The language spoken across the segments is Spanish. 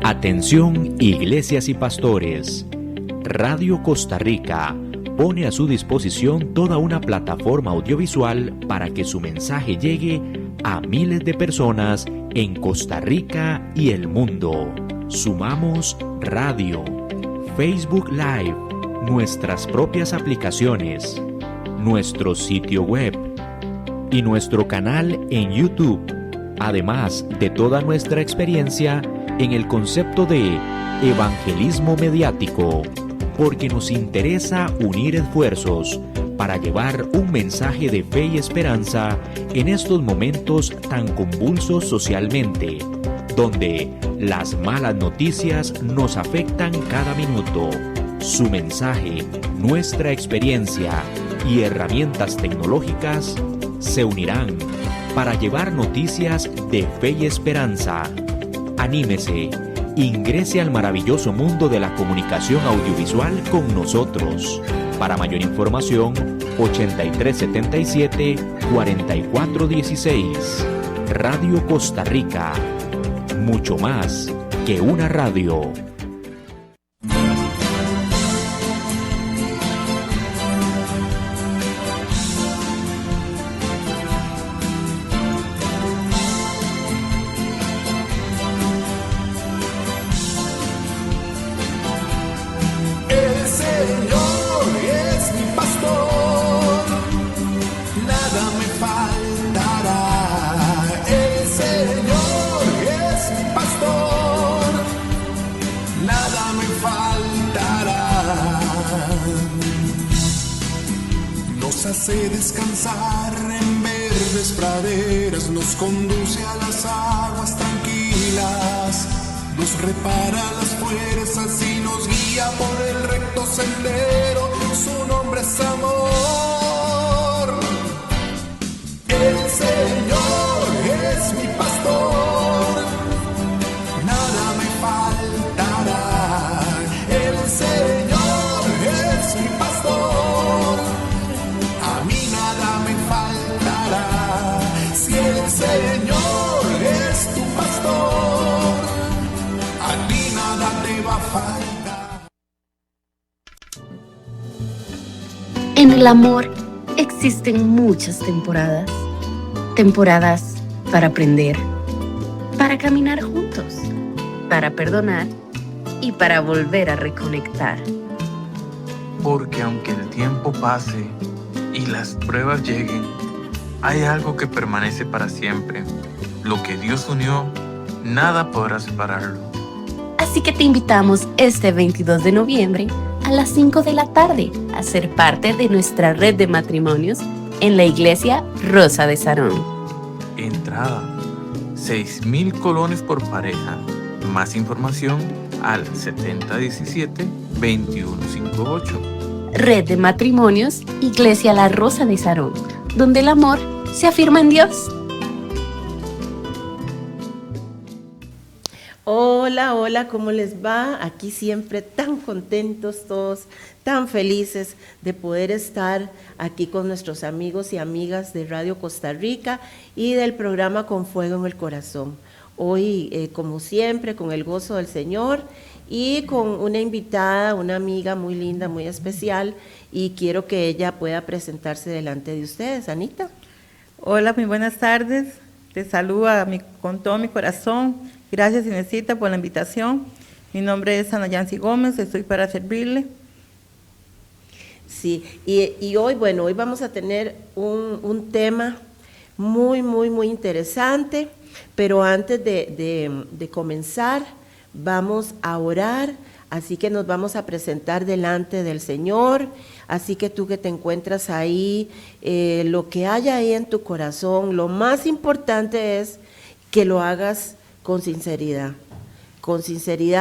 Atención, iglesias y pastores. Radio Costa Rica pone a su disposición toda una plataforma audiovisual para que su mensaje llegue a miles de personas en Costa Rica y el mundo. Sumamos radio, Facebook Live, nuestras propias aplicaciones, nuestro sitio web y nuestro canal en YouTube, además de toda nuestra experiencia en el concepto de evangelismo mediático, porque nos interesa unir esfuerzos para llevar un mensaje de fe y esperanza en estos momentos tan convulsos socialmente, donde las malas noticias nos afectan cada minuto. Su mensaje, nuestra experiencia y herramientas tecnológicas se unirán para llevar noticias de fe y esperanza. Anímese, ingrese al maravilloso mundo de la comunicación audiovisual con nosotros. Para mayor información, 8377-4416. Radio Costa Rica. Mucho más que una radio. Hace descansar en verdes praderas, nos conduce a las aguas tranquilas, nos repara las fuerzas y nos guía por el recto sendero, su nombre es amor. El Señor es mi pastor, nada me faltará. El Señor es mi pastor, a mí nada me faltará. Si el Señor es tu pastor, a ti nada te va a faltar. En el amor existen muchas temporadas. Temporadas para aprender, para caminar juntos, para perdonar y para volver a reconectar. Porque aunque el tiempo pase y las pruebas lleguen, hay algo que permanece para siempre. Lo que Dios unió, nada podrá separarlo. Así que te invitamos este 22 de noviembre a las 5 de la tarde a ser parte de nuestra red de matrimonios en la iglesia Rosa de Sarón. Entrada, 6,000 colones por pareja. Más información al 7017-2158. Red de matrimonios, Iglesia La Rosa de Sarón, donde el amor se afirma en Dios. Hola, hola, ¿cómo les va? Aquí siempre tan contentos todos, tan felices de poder estar aquí con nuestros amigos y amigas de Radio Costa Rica y del programa Con Fuego en el Corazón. Hoy, como siempre, con el gozo del Señor y con una invitada, una amiga muy linda, muy especial, y quiero que ella pueda presentarse delante de ustedes. Anita. Hola, muy buenas tardes. Te saludo con todo mi corazón. Gracias, Inesita, por la invitación. Mi nombre es Ana Yancy Gómez, estoy para servirle. Sí, y hoy vamos a tener un tema muy, muy, muy interesante, pero antes de comenzar, vamos a orar, así que nos vamos a presentar delante del Señor. Así que tú que te encuentras ahí, lo que haya ahí en tu corazón, lo más importante es que lo hagas con sinceridad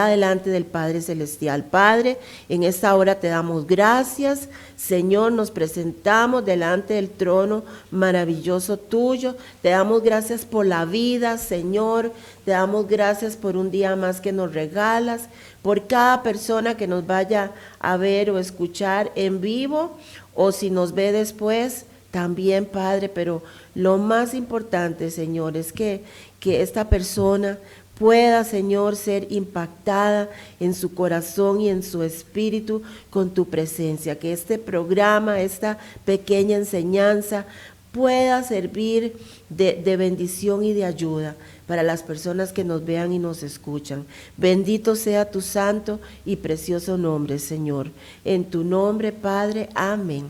delante del Padre Celestial. Padre, en esta hora te damos gracias, Señor, nos presentamos delante del trono maravilloso tuyo, te damos gracias por la vida, Señor, te damos gracias por un día más que nos regalas, por cada persona que nos vaya a ver o escuchar en vivo, o si nos ve después, también, Padre, pero lo más importante, Señor, es que esta persona pueda, Señor, ser impactada en su corazón y en su espíritu con tu presencia, que este programa, esta pequeña enseñanza pueda servir de bendición y de ayuda para las personas que nos vean y nos escuchan. Bendito sea tu santo y precioso nombre, Señor. En tu nombre, Padre, amén.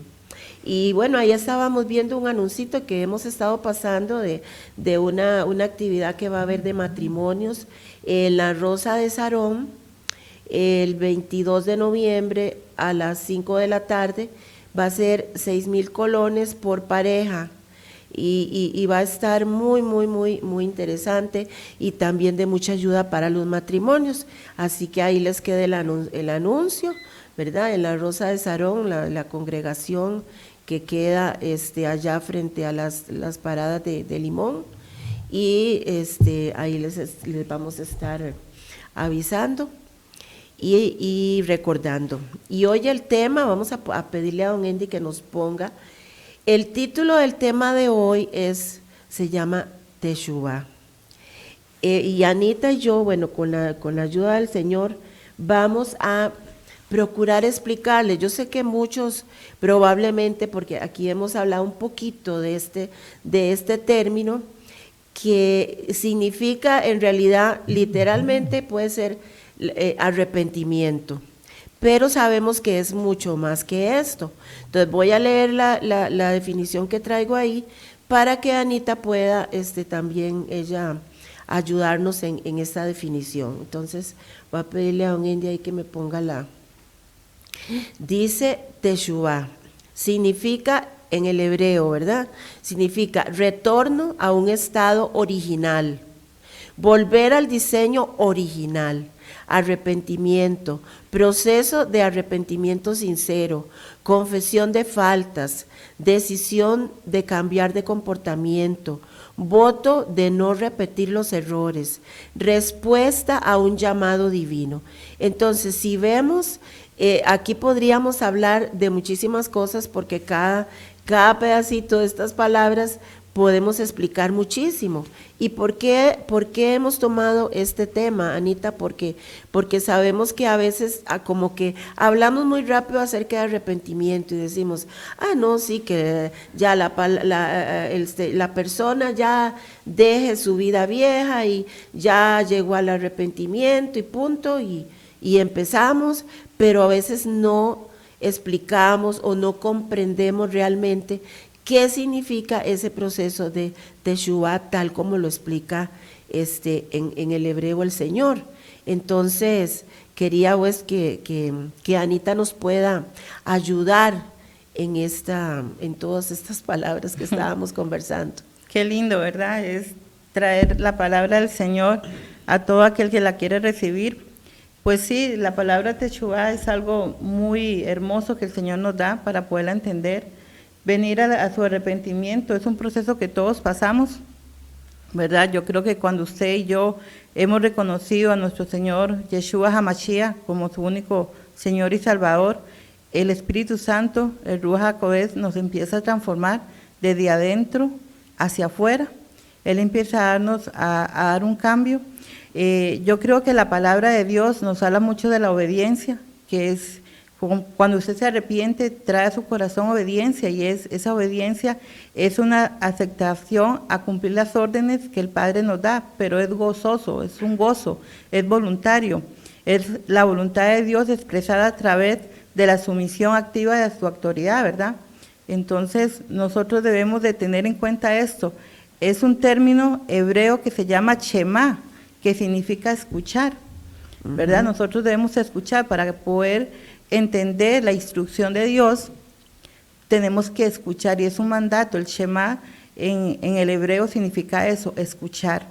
Y bueno, ahí estábamos viendo un anuncito que hemos estado pasando de una actividad que va a haber de matrimonios en la Rosa de Sarón, el 22 de noviembre a las 5 de la tarde. Va a ser 6,000 colones por pareja. Y va a estar muy, muy, muy, muy interesante y también de mucha ayuda para los matrimonios. Así que ahí les queda el anuncio, ¿verdad? En la Rosa de Sarón, la congregación que queda allá frente a las paradas de Limón. Y ahí les vamos a estar avisando y recordando. Y hoy el tema, vamos a pedirle a don Andy que nos ponga. El título del tema de hoy se llama Teshuvah. Y Anita y yo, bueno, con la ayuda del Señor, vamos a procurar explicarles. Yo sé que muchos probablemente, porque aquí hemos hablado un poquito de este término, que significa en realidad, literalmente puede ser arrepentimiento. Pero sabemos que es mucho más que esto. Entonces voy a leer la definición que traigo ahí para que Anita pueda también ella ayudarnos en esta definición. Entonces voy a pedirle a don Andy ahí que me ponga Dice Teshuvah, significa en el hebreo, ¿verdad? Significa retorno a un estado original, volver al diseño original. Arrepentimiento, proceso de arrepentimiento sincero, confesión de faltas, decisión de cambiar de comportamiento, voto de no repetir los errores, respuesta a un llamado divino. Entonces, si vemos, aquí podríamos hablar de muchísimas cosas porque cada pedacito de estas palabras podemos explicar muchísimo. ¿Y por qué hemos tomado este tema, Anita? Porque sabemos que a veces como que hablamos muy rápido acerca de arrepentimiento y decimos, no, sí, que ya la persona ya deje su vida vieja y ya llegó al arrepentimiento y punto, y empezamos, pero a veces no explicamos o no comprendemos realmente qué significa ese proceso de Teshuvah tal como lo explica en el hebreo el Señor. Entonces, quería pues que Anita nos pueda ayudar en todas estas palabras que estábamos conversando. Qué lindo, ¿verdad? Es traer la palabra del Señor a todo aquel que la quiere recibir. Pues sí, la palabra Teshuvah es algo muy hermoso que el Señor nos da para poderla entender. Venir a su arrepentimiento es un proceso que todos pasamos, ¿verdad? Yo creo que cuando usted y yo hemos reconocido a nuestro Señor Yeshua HaMashiach como su único Señor y Salvador, el Espíritu Santo, el Ruach HaKodesh, nos empieza a transformar desde adentro hacia afuera. Él empieza a dar un cambio. Yo creo que la palabra de Dios nos habla mucho de la obediencia, que es cuando usted se arrepiente, trae a su corazón obediencia, y esa obediencia es una aceptación a cumplir las órdenes que el Padre nos da, pero es gozoso, es un gozo, es voluntario, es la voluntad de Dios expresada a través de la sumisión activa de su autoridad, ¿verdad? Entonces, nosotros debemos de tener en cuenta esto. Es un término hebreo que se llama Shema, que significa escuchar, ¿verdad? Nosotros debemos escuchar para poder entender la instrucción de Dios. Tenemos que escuchar, y es un mandato. El Shema en el hebreo significa eso, escuchar.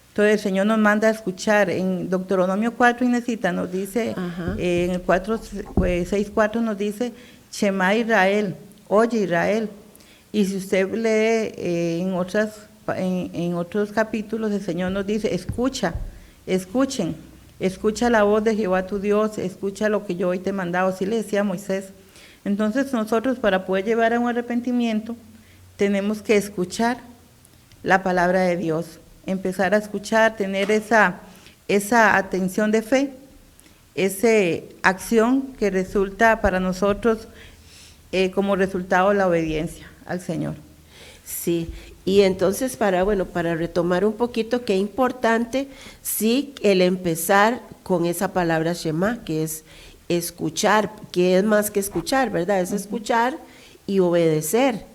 Entonces el Señor nos manda a escuchar. En Deuteronomio 4, Inesita, nos dice, en el 6:4 nos dice, Shema Israel, oye Israel. Y si usted lee en otros capítulos, el Señor nos dice, escuchen. Escucha la voz de Jehová tu Dios, escucha lo que yo hoy te he mandado. Así le decía a Moisés. Entonces nosotros, para poder llevar a un arrepentimiento, tenemos que escuchar la palabra de Dios, empezar a escuchar, tener esa esa atención de fe, esa acción que resulta para nosotros como resultado de la obediencia al Señor. Sí, y entonces para retomar un poquito, qué importante, sí, el empezar con esa palabra Shema, que es escuchar, que es más que escuchar, ¿verdad? Es escuchar y obedecer.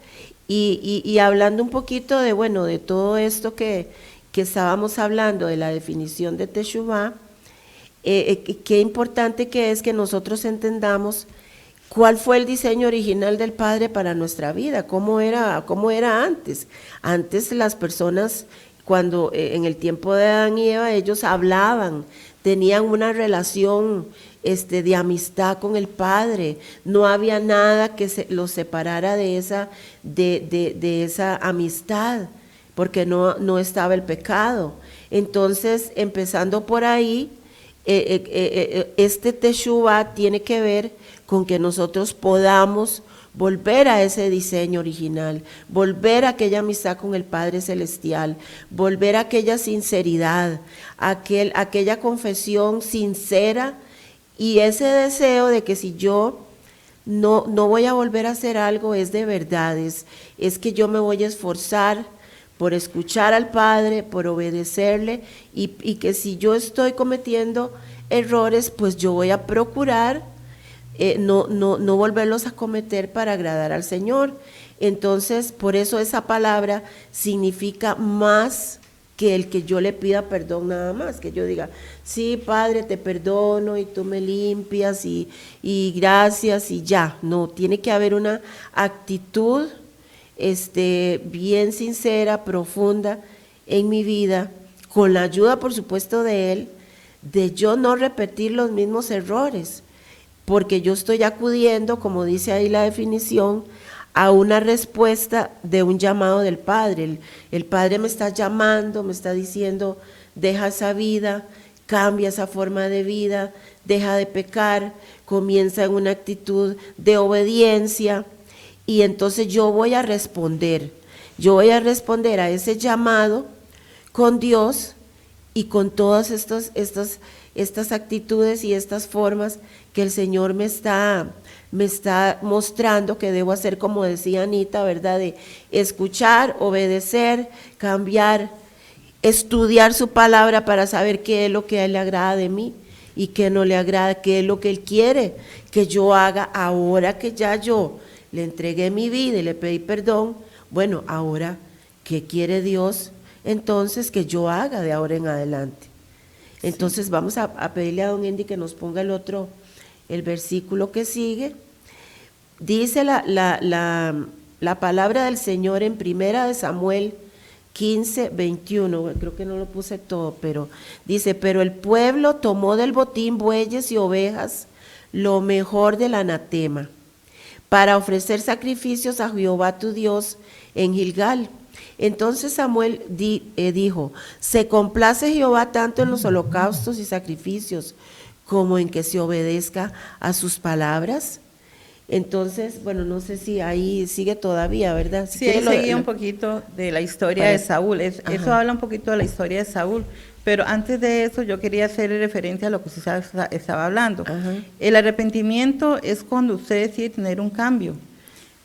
Y hablando un poquito de todo esto que estábamos hablando, de la definición de Teshuvá, qué importante que es que nosotros entendamos cuál fue el diseño original del Padre para nuestra vida, cómo era antes. Antes las personas, cuando en el tiempo de Adán y Eva, ellos hablaban, tenían una relación de amistad con el Padre, no había nada que los separara de esa amistad, porque no estaba el pecado. Entonces, empezando por ahí, este Teshuvá tiene que ver con que nosotros podamos volver a ese diseño original, volver a aquella amistad con el Padre Celestial, volver a aquella sinceridad, aquella confesión sincera y ese deseo de que si yo no voy a volver a hacer algo es de verdad, es que yo me voy a esforzar por escuchar al Padre, por obedecerle y que si yo estoy cometiendo errores, pues yo voy a procurar no volverlos a cometer para agradar al Señor. Entonces, por eso esa palabra significa más que el que yo le pida perdón nada más, que yo diga, sí, Padre, te perdono y tú me limpias y gracias y ya. No, tiene que haber una actitud bien sincera, profunda en mi vida, con la ayuda, por supuesto, de Él, de yo no repetir los mismos errores, porque yo estoy acudiendo, como dice ahí la definición, a una respuesta de un llamado del Padre. El Padre me está llamando, me está diciendo, deja esa vida, cambia esa forma de vida, deja de pecar, comienza en una actitud de obediencia, y entonces yo voy a responder a ese llamado con Dios y con todas estas actitudes y estas formas que el Señor me está mostrando que debo hacer, como decía Anita, ¿verdad? De escuchar, obedecer, cambiar, estudiar su palabra para saber qué es lo que a Él le agrada de mí y qué no le agrada, qué es lo que Él quiere que yo haga ahora que ya yo le entregué mi vida y le pedí perdón. Bueno, ahora, ¿qué quiere Dios entonces que yo haga de ahora en adelante? Entonces vamos a pedirle a don Andy que nos ponga el versículo que sigue. Dice la palabra del Señor en 1 Samuel 15, 21, creo que no lo puse todo, pero dice, pero el pueblo tomó del botín bueyes y ovejas, lo mejor del anatema, para ofrecer sacrificios a Jehová tu Dios en Gilgal. Entonces Samuel dijo, ¿se complace Jehová tanto en los holocaustos y sacrificios como en que se obedezca a sus palabras? Entonces, bueno, no sé si ahí sigue todavía, ¿verdad? Sí, ahí seguía un poquito de la historia de Saúl. Eso habla un poquito de la historia de Saúl. Pero antes de eso yo quería hacer referencia a lo que usted estaba hablando. Ajá. El arrepentimiento es cuando usted decide tener un cambio.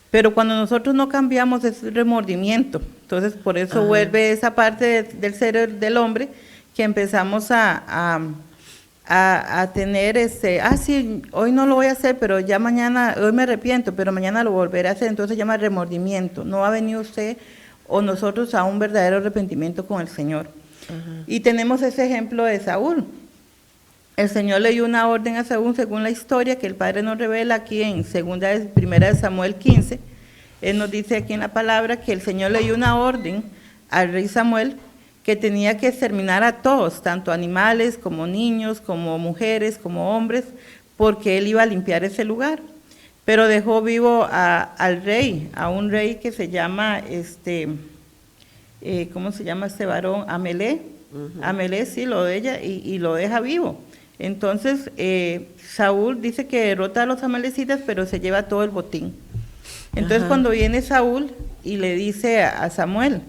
Pero cuando nosotros no cambiamos es remordimiento. Entonces, por eso Ajá. vuelve esa parte del ser del hombre que empezamos a tener sí, hoy no lo voy a hacer, pero ya mañana, hoy me arrepiento, pero mañana lo volveré a hacer. Entonces se llama remordimiento. No ha venido usted o nosotros a un verdadero arrepentimiento con el Señor. Ajá. Y tenemos ese ejemplo de Saúl. El Señor le dio una orden a Saúl según la historia que el Padre nos revela aquí en 1 Samuel 15. Él nos dice aquí en la palabra que el Señor le dio una orden al rey Samuel que tenía que exterminar a todos, tanto animales como niños, como mujeres, como hombres, porque él iba a limpiar ese lugar. Pero dejó vivo al rey, a un rey que se llama, ¿cómo se llama este varón? Amelé. Uh-huh. Amelé, sí, lo de ella, y lo deja vivo. Entonces, Saúl dice que derrota a los amalecitas, pero se lleva todo el botín. Entonces, Ajá. cuando viene Saúl y le dice a Samuel,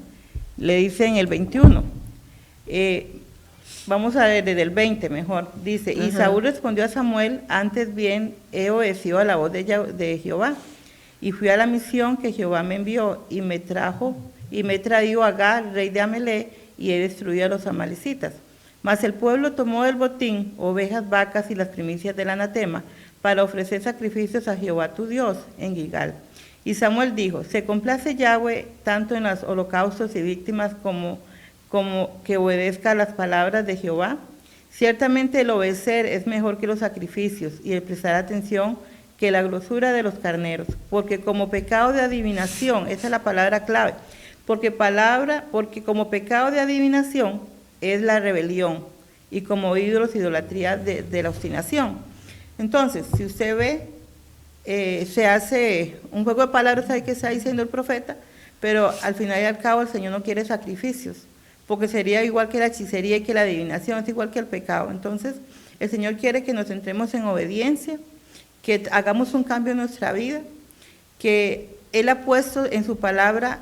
le dice en el 21, Vamos a ver desde el 20 mejor. Dice, y Ajá. Saúl respondió a Samuel, antes bien he obedecido a la voz de Jehová, y fui a la misión que Jehová me envió, y me traído a Agar, rey de Amalec, y he destruido a los amalecitas. Mas el pueblo tomó del botín ovejas, vacas y las primicias del anatema, para ofrecer sacrificios a Jehová tu Dios en Gilgal. Y Samuel dijo, se complace Yahweh tanto en los holocaustos y víctimas como que obedezca a las palabras de Jehová. Ciertamente el obedecer es mejor que los sacrificios y el prestar atención que la grosura de los carneros, porque como pecado de adivinación, esa es la palabra clave, porque como pecado de adivinación es la rebelión y como ídolos idolatría de la obstinación. Entonces, si usted ve, se hace un juego de palabras ahí que está diciendo el profeta, pero al final y al cabo el Señor no quiere sacrificios, porque sería igual que la hechicería y que la adivinación, es igual que el pecado. Entonces, el Señor quiere que nos centremos en obediencia, que hagamos un cambio en nuestra vida, que Él ha puesto en su palabra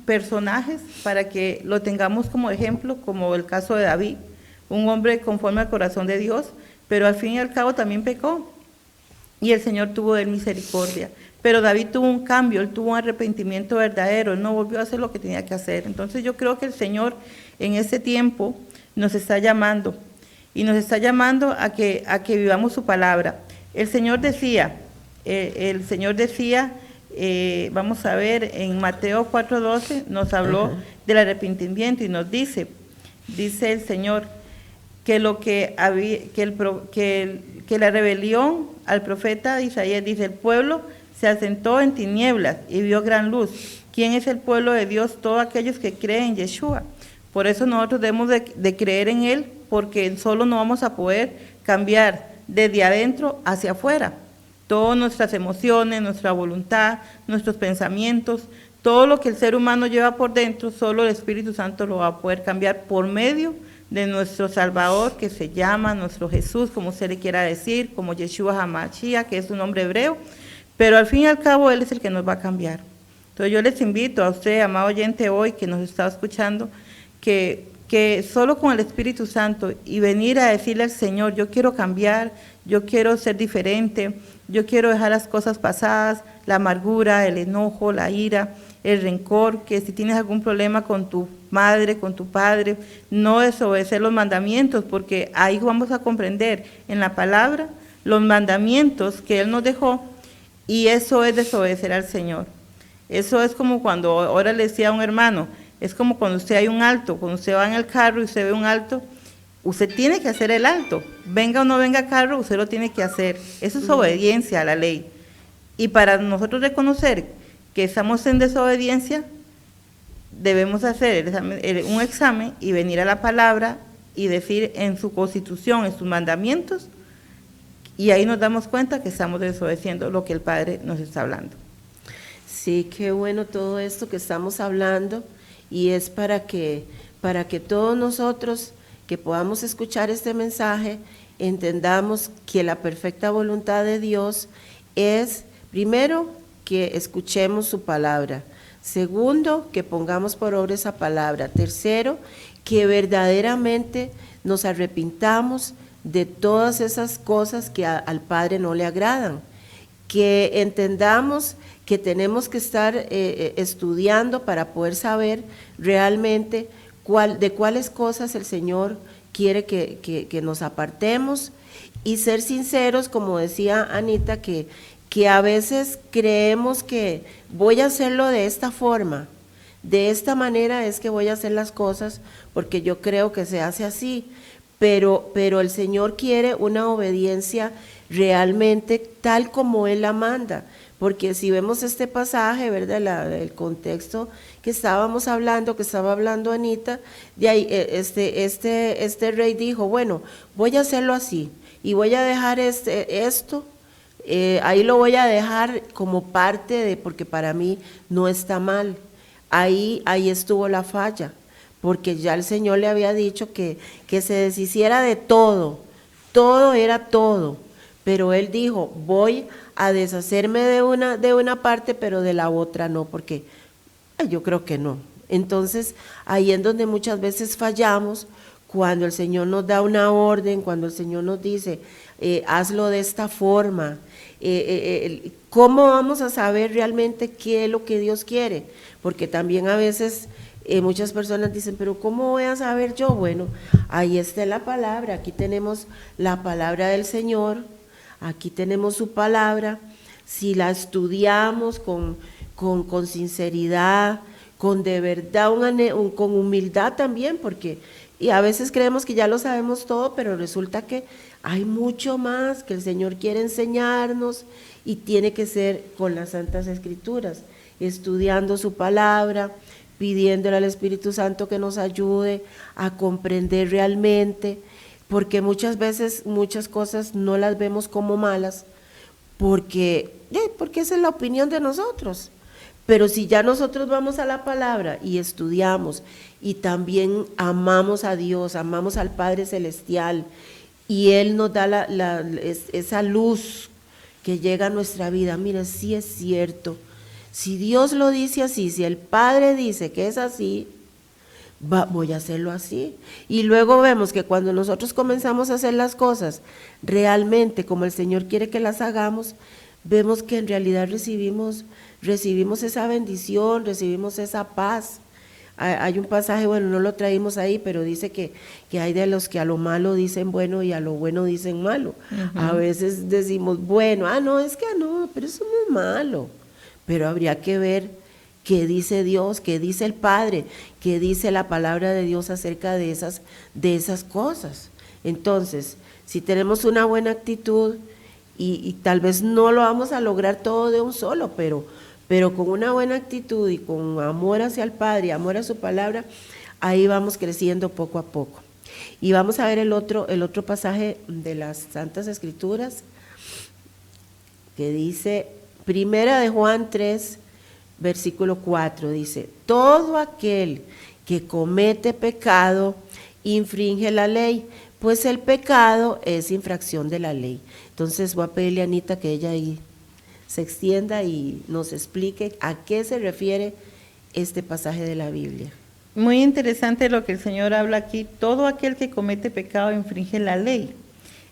personajes para que lo tengamos como ejemplo, como el caso de David, un hombre conforme al corazón de Dios, pero al fin y al cabo también pecó, y el Señor tuvo de él misericordia. Pero David tuvo un cambio, él tuvo un arrepentimiento verdadero, él no volvió a hacer lo que tenía que hacer. Entonces yo creo que el Señor en este tiempo nos está llamando, y nos está llamando a que vivamos su palabra. El Señor decía, vamos a ver, en Mateo 4:12 nos habló del arrepentimiento y nos dice el Señor, que la rebelión al profeta Isaías, dice, el pueblo se asentó en tinieblas y vio gran luz. ¿Quién es el pueblo de Dios? Todos aquellos que creen en Yeshua. Por eso nosotros debemos de creer en Él, porque solo no vamos a poder cambiar desde adentro hacia afuera. Todas nuestras emociones, nuestra voluntad, nuestros pensamientos, todo lo que el ser humano lleva por dentro, solo el Espíritu Santo lo va a poder cambiar por medio de nuestro Salvador, que se llama nuestro Jesús, como usted le quiera decir, como Yeshua HaMashiach, que es un nombre hebreo, pero al fin y al cabo Él es el que nos va a cambiar. Entonces yo les invito a usted, amado oyente hoy que nos está escuchando, que solo con el Espíritu Santo y venir a decirle al Señor, yo quiero cambiar, yo quiero ser diferente, yo quiero dejar las cosas pasadas, la amargura, el enojo, la ira, el rencor, que si tienes algún problema con tu madre, con tu padre, no desobedecer los mandamientos, porque ahí vamos a comprender en la palabra los mandamientos que Él nos dejó, y eso es desobedecer al Señor. Eso es como cuando, ahora le decía a un hermano, es como cuando usted hay un alto, cuando usted va en el carro y usted ve un alto, usted tiene que hacer el alto, venga o no venga carro, usted lo tiene que hacer. Eso es obediencia a la ley. Y para nosotros reconocer que estamos en desobediencia, debemos hacer un examen y venir a la palabra y decir en su constitución, en sus mandamientos, y ahí nos damos cuenta que estamos desobedeciendo lo que el Padre nos está hablando. Sí, qué bueno todo esto que estamos hablando, y es para que todos nosotros que podamos escuchar este mensaje entendamos que la perfecta voluntad de Dios es, primero, que escuchemos su palabra; segundo, que pongamos por obra esa palabra; tercero, que verdaderamente nos arrepintamos de todas esas cosas que al Padre no le agradan, que entendamos que tenemos que estar estudiando para poder saber realmente de cuáles cosas el Señor quiere que nos apartemos, y ser sinceros, como decía Anita, que a veces creemos que voy a hacerlo de esta forma, de esta manera es que voy a hacer las cosas, porque yo creo que se hace así, pero el Señor quiere una obediencia realmente tal como Él la manda, porque si vemos este pasaje, ¿verdad?, el contexto que estábamos hablando, que estaba hablando Anita, de ahí este rey dijo, bueno, voy a hacerlo así, y voy a dejar esto, ahí lo voy a dejar como parte porque para mí no está mal. Ahí estuvo la falla, porque ya el Señor le había dicho que se deshiciera de todo era todo, pero él dijo, voy a deshacerme de una parte, pero de la otra no, porque yo creo que no. Entonces, ahí es donde muchas veces fallamos cuando el Señor nos da una orden, cuando el Señor nos dice, hazlo de esta forma, ¿cómo vamos a saber realmente qué es lo que Dios quiere? Porque también a veces muchas personas dicen, pero ¿cómo voy a saber yo? Bueno, ahí está la palabra, aquí tenemos la palabra del Señor, aquí tenemos su palabra, si la estudiamos con sinceridad, con de verdad, con humildad también, porque y a veces creemos que ya lo sabemos todo, pero resulta que hay mucho más que el Señor quiere enseñarnos y tiene que ser con las Santas Escrituras, estudiando su palabra, pidiéndole al Espíritu Santo que nos ayude a comprender realmente, porque muchas veces muchas cosas no las vemos como malas, porque esa es la opinión de nosotros. Pero si ya nosotros vamos a la palabra y estudiamos y también amamos a Dios, amamos al Padre Celestial y Él nos da esa luz que llega a nuestra vida, mira, sí es cierto, si Dios lo dice así, si el Padre dice que es así, voy a hacerlo así. Y luego vemos que cuando nosotros comenzamos a hacer las cosas realmente como el Señor quiere que las hagamos, vemos que en realidad recibimos esa bendición, recibimos esa paz. Hay un pasaje, bueno, no lo traímos ahí, pero dice que hay de los que a lo malo dicen bueno y a lo bueno dicen malo. Uh-huh. A veces decimos, bueno, pero eso no es malo. Pero habría que ver qué dice Dios, qué dice el Padre, qué dice la palabra de Dios acerca de esas cosas. Entonces, si tenemos una buena actitud, y tal vez no lo vamos a lograr todo de un solo, pero con una buena actitud y con amor hacia el Padre, amor a su palabra, ahí vamos creciendo poco a poco. Y vamos a ver el otro pasaje de las Santas Escrituras, que dice, Primera de Juan 3, versículo 4, dice, todo aquel que comete pecado infringe la ley, pues el pecado es infracción de la ley. Entonces voy a pedirle a Anita que ella ahí se extienda y nos explique a qué se refiere este pasaje de la Biblia. Muy interesante lo que el Señor habla aquí, todo aquel que comete pecado infringe la ley.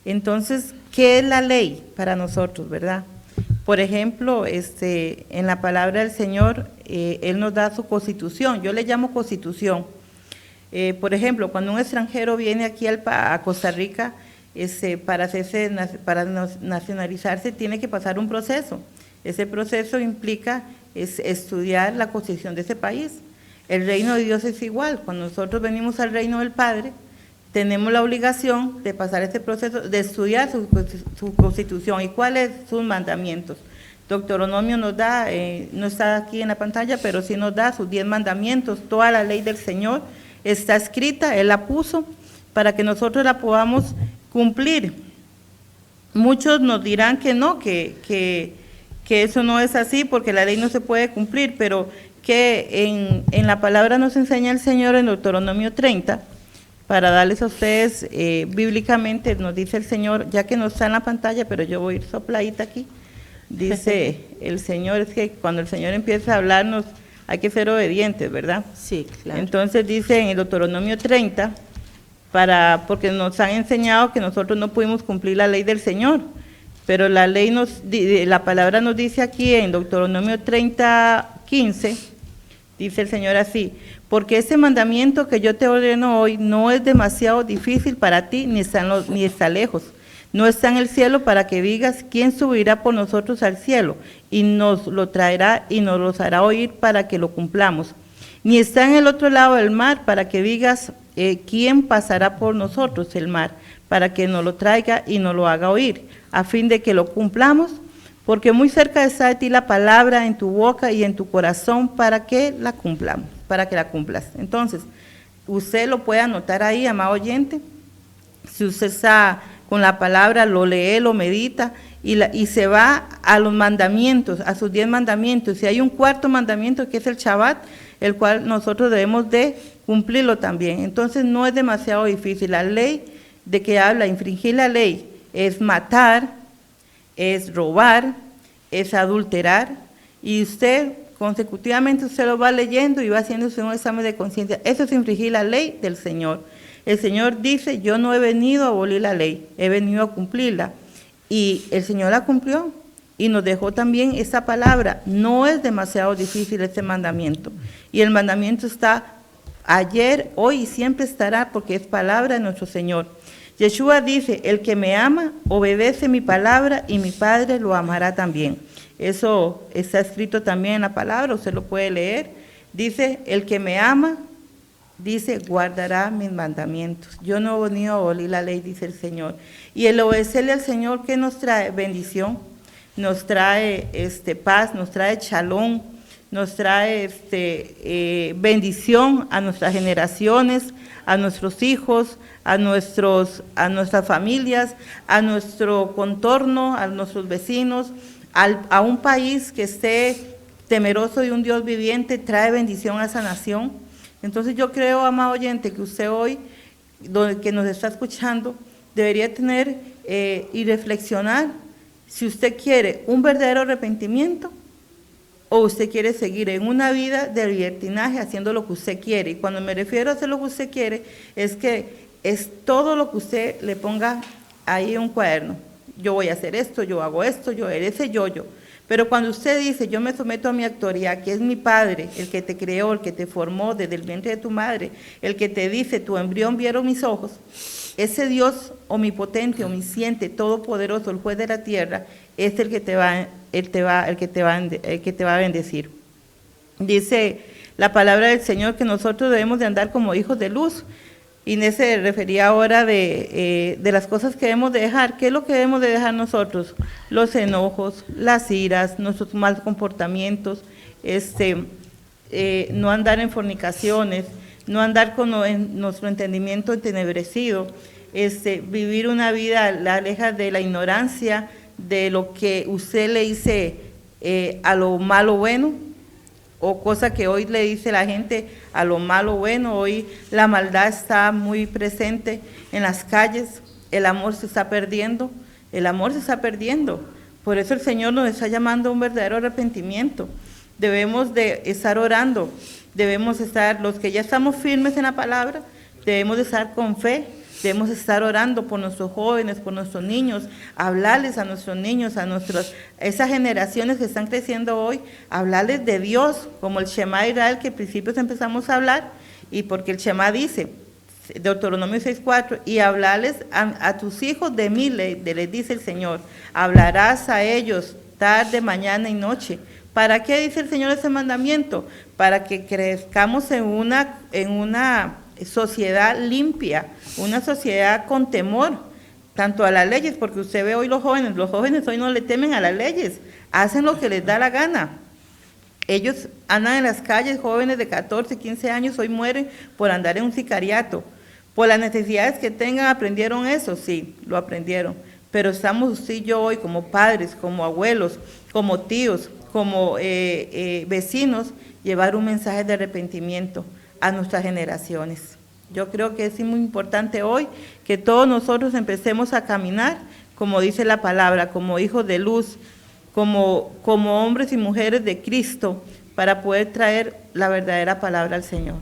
Entonces, ¿qué es la ley para nosotros, verdad? Por ejemplo, en la palabra del Señor, Él nos da su constitución, yo le llamo constitución. Por ejemplo, cuando un extranjero viene aquí a Costa Rica, para nacionalizarse tiene que pasar un proceso. Ese proceso implica estudiar la constitución de ese país. El reino de Dios es igual. Cuando nosotros venimos al reino del Padre, tenemos la obligación de pasar ese proceso, de estudiar su constitución y cuáles son sus mandamientos. Deuteronomio nos da, no está aquí en la pantalla, pero sí nos da sus 10 mandamientos, toda la ley del Señor está escrita, Él la puso para que nosotros la podamos cumplir. Muchos nos dirán que no, que eso no es así porque la ley no se puede cumplir, pero que en la palabra nos enseña el Señor en Deuteronomio 30, para darles a ustedes bíblicamente, nos dice el Señor, ya que no está en la pantalla, pero yo voy a ir sopladita aquí, dice el Señor, es que cuando el Señor empieza a hablarnos hay que ser obedientes, ¿verdad? Sí, claro. Entonces dice en el Deuteronomio 30, porque nos han enseñado que nosotros no pudimos cumplir la ley del Señor, pero la palabra nos dice aquí en Deuteronomio 30, 15, dice el Señor así, porque ese mandamiento que yo te ordeno hoy no es demasiado difícil para ti, ni está lejos, no está en el cielo para que digas, ¿quién subirá por nosotros al cielo? Y nos lo traerá y nos los hará oír para que lo cumplamos. Ni está en el otro lado del mar para que digas, ¿quién pasará por nosotros el mar? Para que nos lo traiga y nos lo haga oír, a fin de que lo cumplamos, porque muy cerca está de ti la palabra en tu boca y en tu corazón para que la cumplamos, para que la cumplas. Entonces, usted lo puede anotar ahí, amado oyente, si usted está con la palabra, lo lee, lo medita y se va a los mandamientos, a sus 10 mandamientos. Y hay un cuarto mandamiento que es el Shabbat, el cual nosotros debemos de cumplirlo también. Entonces no es demasiado difícil. La ley de que habla, infringir la ley, es matar, es robar, es adulterar, y usted consecutivamente usted lo va leyendo y va haciéndose un examen de conciencia. Eso es infringir la ley del Señor. El Señor dice, yo no he venido a abolir la ley, he venido a cumplirla. Y el Señor la cumplió y nos dejó también esa palabra. No es demasiado difícil este mandamiento. Y el mandamiento está ayer, hoy y siempre estará, porque es palabra de nuestro Señor. Yeshua dice, el que me ama, obedece mi palabra y mi Padre lo amará también. Eso está escrito también en la palabra, usted lo puede leer. Dice, el que me ama, dice, guardará mis mandamientos. Yo no he venido a abolir la ley, dice el Señor. Y el obedecerle al Señor, ¿qué nos trae? Bendición, nos trae paz, nos trae shalom, nos trae bendición a nuestras generaciones, a nuestros hijos, a nuestras familias, a nuestro contorno, a nuestros vecinos, a un país que esté temeroso de un Dios viviente, trae bendición a esa nación. Entonces yo creo, amado oyente, que usted hoy, que nos está escuchando, debería tener y reflexionar si usted quiere un verdadero arrepentimiento o usted quiere seguir en una vida de libertinaje haciendo lo que usted quiere. Y cuando me refiero a hacer lo que usted quiere, es que es todo lo que usted le ponga ahí en un cuaderno. Yo voy a hacer esto, yo hago esto, yo haré ese yo. Pero cuando usted dice, yo me someto a mi autoridad, que es mi Padre, el que te creó, el que te formó desde el vientre de tu madre, el que te dice, tu embrión vieron mis ojos, ese Dios omnipotente, omnisciente, todopoderoso, el juez de la tierra, es el que te va a bendecir. Dice la palabra del Señor que nosotros debemos de andar como hijos de luz. Inés se refería ahora de las cosas que debemos de dejar. ¿Qué es lo que debemos de dejar nosotros? Los enojos, las iras, nuestros malos comportamientos, no andar en fornicaciones, no andar con nuestro entendimiento entenebrecido, vivir una vida aleja de la ignorancia, de lo que usted le dice a lo malo bueno, o cosa que hoy le dice la gente a lo malo bueno. Hoy la maldad está muy presente en las calles, el amor se está perdiendo, Por eso el Señor nos está llamando a un verdadero arrepentimiento. Debemos de estar orando, debemos estar, los que ya estamos firmes en la palabra, debemos de estar con fe, debemos estar orando por nuestros jóvenes, por nuestros niños, hablarles a nuestros niños, esas generaciones que están creciendo hoy, hablarles de Dios, como el Shema Israel, que al principio empezamos a hablar, y porque el Shema dice, Deuteronomio 6:4, y hablarles a tus hijos de mí, les dice el Señor, hablarás a ellos tarde, mañana y noche. ¿Para qué dice el Señor ese mandamiento? Para que crezcamos en una sociedad limpia, una sociedad con temor, tanto a las leyes, porque usted ve hoy los jóvenes hoy no le temen a las leyes, hacen lo que les da la gana. Ellos andan en las calles, jóvenes de 14, 15 años, hoy mueren por andar en un sicariato. Por las necesidades que tengan, ¿aprendieron eso? Sí, lo aprendieron. Pero estamos usted y yo hoy como padres, como abuelos, como tíos, como vecinos, llevar un mensaje de arrepentimiento a nuestras generaciones. Yo creo que es muy importante hoy que todos nosotros empecemos a caminar, como dice la palabra, como hijos de luz, como hombres y mujeres de Cristo, para poder traer la verdadera palabra al Señor.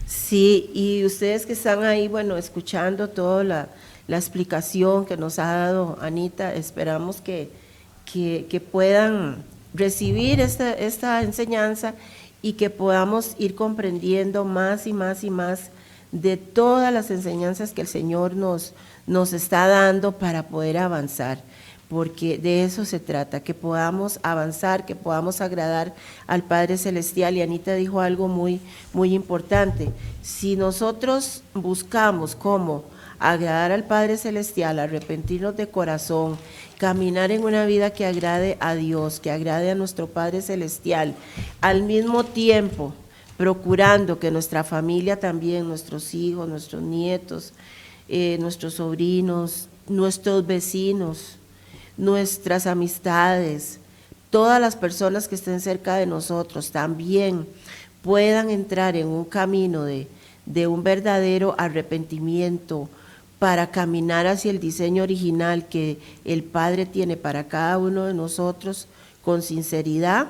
Sí, y ustedes que están ahí, bueno, escuchando toda la explicación que nos ha dado Anita, esperamos que puedan recibir esta enseñanza y que podamos ir comprendiendo más y más y más de todas las enseñanzas que el Señor nos está dando para poder avanzar, porque de eso se trata, que podamos avanzar, que podamos agradar al Padre Celestial. Y Anita dijo algo muy, muy importante: si nosotros buscamos cómo agradar al Padre Celestial, arrepentirnos de corazón, caminar en una vida que agrade a Dios, que agrade a nuestro Padre Celestial, al mismo tiempo procurando que nuestra familia también, nuestros hijos, nuestros nietos, nuestros sobrinos, nuestros vecinos, nuestras amistades, todas las personas que estén cerca de nosotros también puedan entrar en un camino de un verdadero arrepentimiento para caminar hacia el diseño original que el Padre tiene para cada uno de nosotros con sinceridad,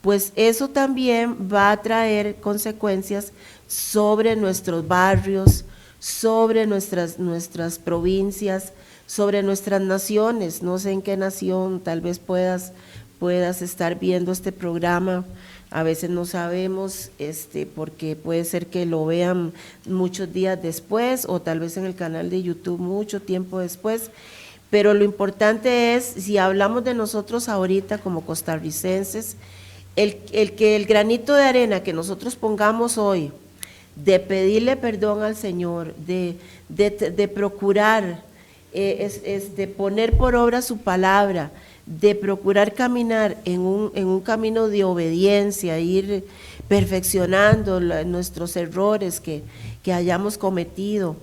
pues eso también va a traer consecuencias sobre nuestros barrios, sobre nuestras provincias, sobre nuestras naciones. No sé en qué nación tal vez puedas estar viendo este programa. A veces no sabemos, porque puede ser que lo vean muchos días después o tal vez en el canal de YouTube mucho tiempo después. Pero lo importante es, si hablamos de nosotros ahorita como costarricenses, el que el granito de arena que nosotros pongamos hoy, de pedirle perdón al Señor, de procurar, de poner por obra su palabra, de procurar caminar en un camino de obediencia, ir perfeccionando nuestros errores que hayamos cometido.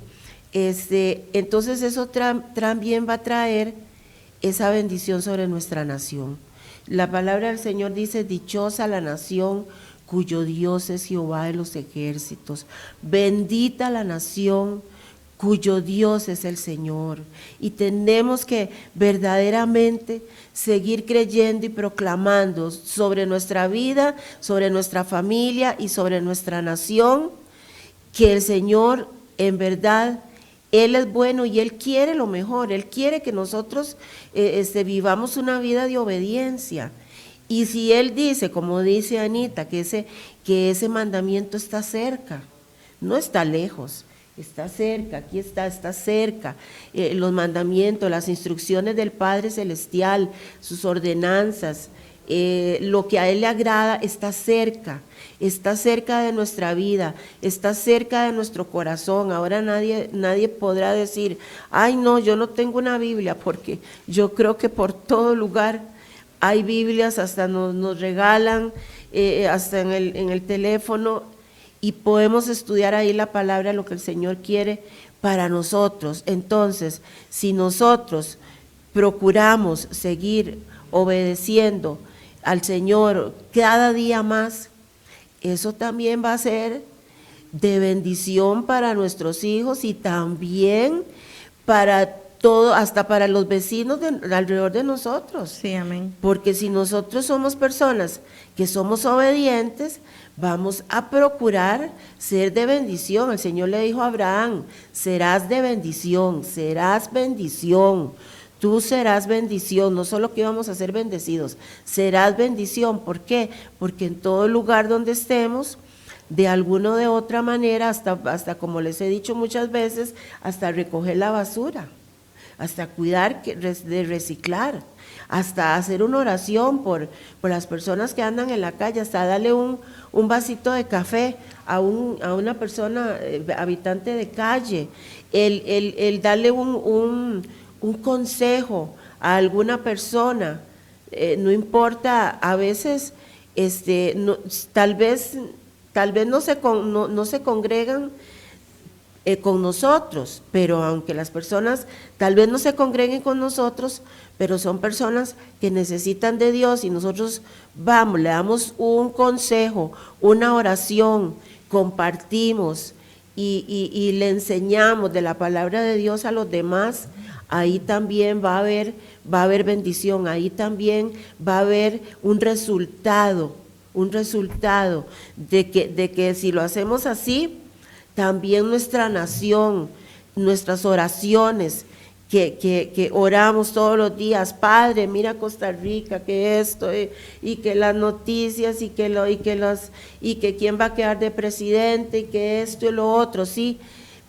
Entonces eso también va a traer esa bendición sobre nuestra nación. La palabra del Señor dice: dichosa la nación cuyo Dios es Jehová de los ejércitos. Bendita la nación cuyo Dios es el Señor. Y tenemos que verdaderamente seguir creyendo y proclamando sobre nuestra vida, sobre nuestra familia y sobre nuestra nación, que el Señor en verdad, Él es bueno y Él quiere lo mejor. Él quiere que nosotros vivamos una vida de obediencia. Y si Él dice, como dice Anita, que ese mandamiento está cerca, no está lejos, está cerca, aquí está cerca. Los mandamientos, las instrucciones del Padre Celestial, sus ordenanzas, lo que a Él le agrada está cerca de nuestra vida, está cerca de nuestro corazón. Ahora nadie podrá decir: ay no, yo no tengo una Biblia, porque yo creo que por todo lugar hay Biblias, hasta nos regalan, hasta en el teléfono, y podemos estudiar ahí la palabra, lo que el Señor quiere para nosotros. Entonces, si nosotros procuramos seguir obedeciendo al Señor cada día más, eso también va a ser de bendición para nuestros hijos y también para todo, hasta para los vecinos alrededor de nosotros. Sí, amén. Porque si nosotros somos personas que somos obedientes, vamos a procurar ser de bendición. El Señor le dijo a Abraham: serás de bendición, serás bendición. Tú serás bendición, no solo que íbamos a ser bendecidos, serás bendición. ¿Por qué? Porque en todo lugar donde estemos, de alguna o de otra manera, hasta como les he dicho muchas veces, hasta recoger la basura, hasta cuidar de reciclar, hasta hacer una oración por las personas que andan en la calle, hasta darle un vasito de café a una persona habitante de calle, el darle un consejo a alguna persona, no importa, a veces tal vez no se congregan con nosotros, pero aunque las personas tal vez no se congreguen con nosotros, pero son personas que necesitan de Dios, y nosotros le damos un consejo, una oración, compartimos y le enseñamos de la palabra de Dios a los demás. Ahí también va a haber bendición, ahí también va a haber un resultado de que si lo hacemos así, también nuestra nación, nuestras oraciones, que oramos todos los días: Padre, mira Costa Rica, que esto, y que las noticias, y que quién va a quedar de presidente, y que esto y lo otro, sí,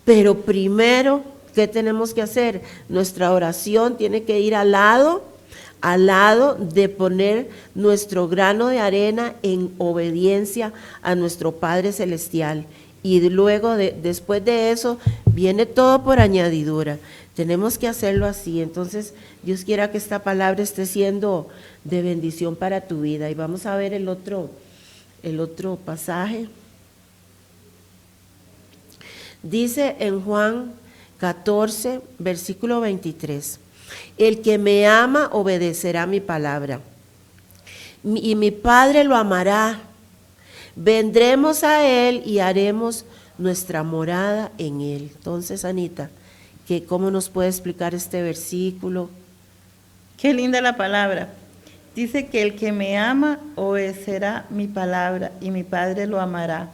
pero primero, ¿qué tenemos que hacer? Nuestra oración tiene que ir al lado de poner nuestro grano de arena en obediencia a nuestro Padre Celestial. Y luego, después de eso, viene todo por añadidura. Tenemos que hacerlo así. Entonces, Dios quiera que esta palabra esté siendo de bendición para tu vida. Y vamos a ver el otro pasaje. Dice en Juan 14, versículo 23: el que me ama obedecerá mi palabra, y mi Padre lo amará. Vendremos a Él y haremos nuestra morada en Él. Entonces, Anita, ¿cómo nos puede explicar este versículo? Qué linda la palabra. Dice que el que me ama obedecerá mi palabra y mi Padre lo amará.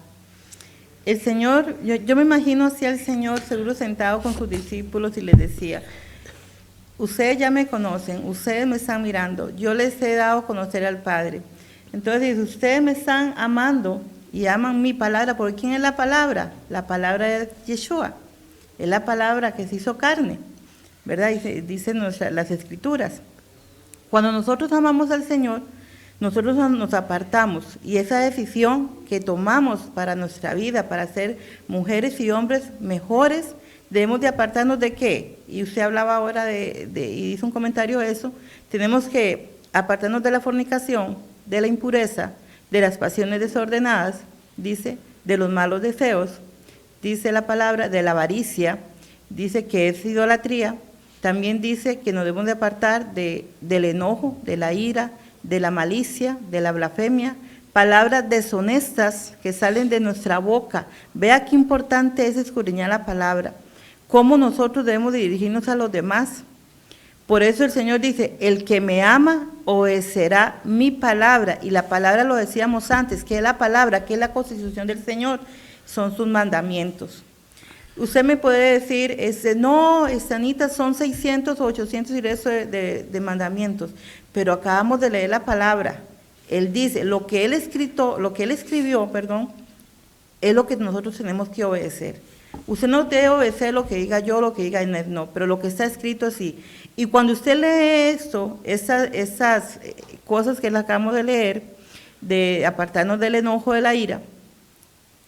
el Señor, yo me imagino así al Señor seguro sentado con sus discípulos y les decía, ustedes ya me conocen, ustedes me están mirando, yo les he dado a conocer al Padre. Entonces, ustedes me están amando y aman mi palabra, porque ¿quién es la palabra? La palabra es Yeshua, es la palabra que se hizo carne, ¿verdad? Dicen las Escrituras. Cuando nosotros amamos al Señor, nosotros nos apartamos, y esa decisión que tomamos para nuestra vida, para ser mujeres y hombres mejores, debemos de apartarnos de qué. Y usted hablaba ahora y hizo un comentario de eso, tenemos que apartarnos de la fornicación, de la impureza, de las pasiones desordenadas, dice, de los malos deseos, dice la palabra, de la avaricia, dice que es idolatría, también dice que nos debemos de apartar del enojo, de la ira, de la malicia, de la blasfemia, palabras deshonestas que salen de nuestra boca. Vea qué importante es escudriñar la palabra, cómo nosotros debemos de dirigirnos a los demás. Por eso el Señor dice, el que me ama obedecerá mi palabra, y la palabra lo decíamos antes, que es la palabra, que es la constitución del Señor, son sus mandamientos. Usted me puede decir, no, Anita, son 600 o 800 y eso de mandamientos, pero acabamos de leer la palabra. Él dice, lo que él escribió, es lo que nosotros tenemos que obedecer. Usted no debe obedecer lo que diga yo, lo que diga Inés, no, pero lo que está escrito sí. Y cuando usted lee esto, esas cosas que le acabamos de leer, de apartarnos del enojo, de la ira,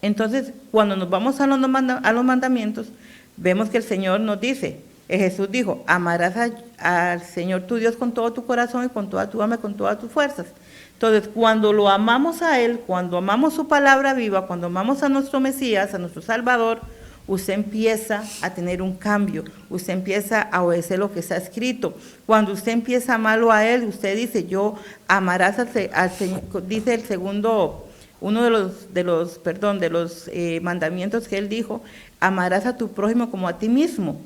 entonces cuando nos vamos a los mandamientos, vemos que el Señor nos dice, Jesús dijo, amarás al Señor tu Dios con todo tu corazón y con toda tu alma y con todas tus fuerzas. Entonces, cuando lo amamos a Él, cuando amamos su palabra viva, cuando amamos a nuestro Mesías, a nuestro Salvador, usted empieza a tener un cambio, usted empieza a obedecer lo que está escrito. Cuando usted empieza a amarlo a Él, usted dice, yo amarás al Señor, dice el segundo, uno de los mandamientos que Él dijo, amarás a tu prójimo como a ti mismo.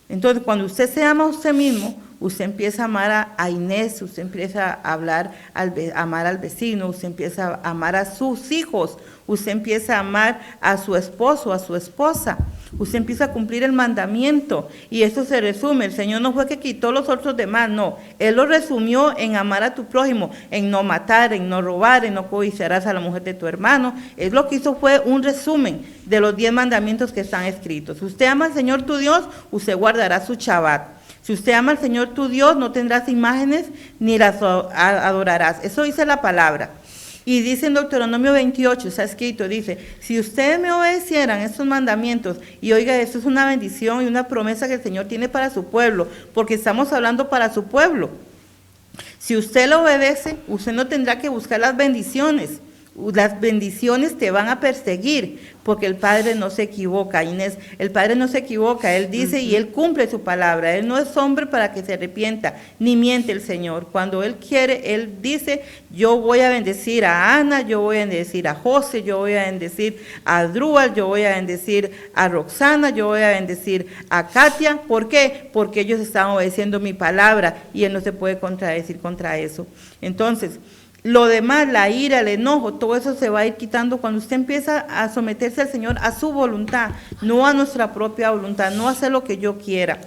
Entonces, cuando usted se ama a usted mismo, usted empieza a amar a Inés, usted empieza a amar al vecino, usted empieza a amar a sus hijos, usted empieza a amar a su esposo, a su esposa, usted empieza a cumplir el mandamiento, y eso se resume. El Señor no fue que quitó los otros demás, no, Él lo resumió en amar a tu prójimo, en no matar, en no robar, en no codiciarás a la mujer de tu hermano. Él lo que hizo fue un resumen de los 10 mandamientos que están escritos. Si usted ama al Señor tu Dios, usted guardará su Shabbat. Si usted ama al Señor tu Dios, no tendrás imágenes ni las adorarás. Eso dice la palabra. Y dice en Deuteronomio 28, está escrito, dice, si ustedes me obedecieran estos mandamientos, y oiga, eso es una bendición y una promesa que el Señor tiene para su pueblo, porque estamos hablando para su pueblo. Si usted lo obedece, usted no tendrá que buscar las bendiciones. Las bendiciones te van a perseguir, porque el Padre no se equivoca, Inés, el Padre no se equivoca, Él dice y Él cumple su palabra. Él no es hombre para que se arrepienta, ni miente el Señor. Cuando Él quiere, Él dice, yo voy a bendecir a Ana, yo voy a bendecir a José, yo voy a bendecir a Drual, yo voy a bendecir a Roxana, yo voy a bendecir a Katia. ¿Por qué? Porque ellos están obedeciendo mi palabra, y Él no se puede contradecir contra eso. Entonces, lo demás, la ira, el enojo, todo eso se va a ir quitando cuando usted empieza a someterse al Señor, a su voluntad, no a nuestra propia voluntad, no hacer lo que yo quiera.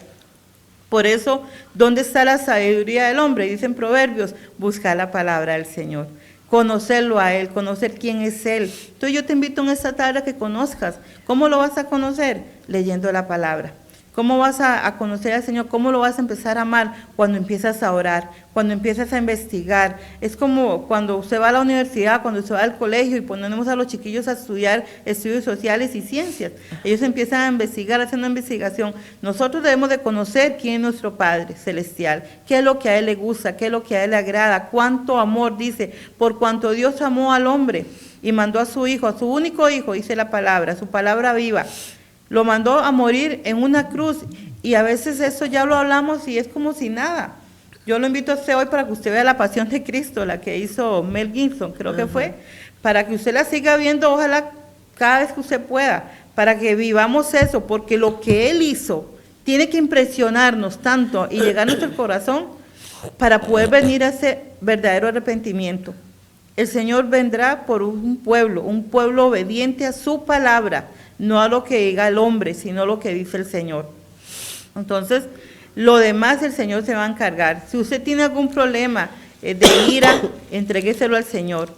Por eso, ¿dónde está la sabiduría del hombre? Dicen Proverbios, buscar la palabra del Señor, conocerlo a Él, conocer quién es Él. Entonces yo te invito en esta tarde a que conozcas. ¿Cómo lo vas a conocer? Leyendo la palabra. ¿Cómo vas a conocer al Señor? ¿Cómo lo vas a empezar a amar? Cuando empiezas a orar, cuando empiezas a investigar. Es como cuando usted va a la universidad, cuando usted va al colegio y ponemos a los chiquillos a estudiar estudios sociales y ciencias. Ellos empiezan a investigar, hacen una investigación. Nosotros debemos de conocer quién es nuestro Padre Celestial, qué es lo que a Él le gusta, qué es lo que a Él le agrada, cuánto amor, dice, por cuanto Dios amó al hombre y mandó a su Hijo, a su único Hijo, dice la palabra, su palabra viva. Lo mandó a morir en una cruz, y a veces eso ya lo hablamos y es como si nada. Yo lo invito a usted hoy para que usted vea la Pasión de Cristo, la que hizo Mel Gibson, creo que fue, para que usted la siga viendo, ojalá cada vez que usted pueda, para que vivamos eso, porque lo que Él hizo tiene que impresionarnos tanto y llegar a nuestro corazón para poder venir a ese verdadero arrepentimiento. El Señor vendrá por un pueblo obediente a su palabra, no a lo que diga el hombre, sino lo que dice el Señor. Entonces, lo demás el Señor se va a encargar. Si usted tiene algún problema de ira, entrégueselo al Señor.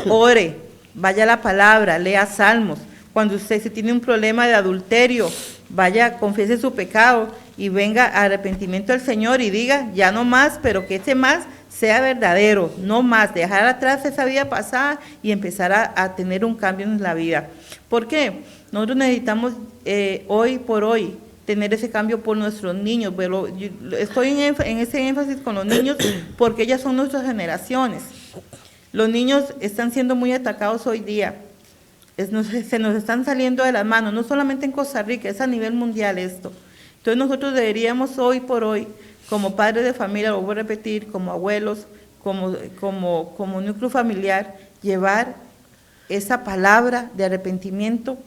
Ore, vaya a la palabra, lea salmos. Cuando usted tiene un problema de adulterio, vaya, confiese su pecado y venga a arrepentimiento al Señor y diga, ya no más, pero que ese más sea verdadero, no más, dejar atrás esa vida pasada y empezar a tener un cambio en la vida. ¿Por qué? Nosotros necesitamos hoy por hoy tener ese cambio por nuestros niños. Pero yo estoy en ese énfasis con los niños porque ellas son nuestras generaciones. Los niños están siendo muy atacados hoy día. Se nos están saliendo de las manos, no solamente en Costa Rica, es a nivel mundial esto. Entonces nosotros deberíamos hoy por hoy, como padres de familia, lo voy a repetir, como abuelos, como núcleo familiar, llevar esa palabra de arrepentimiento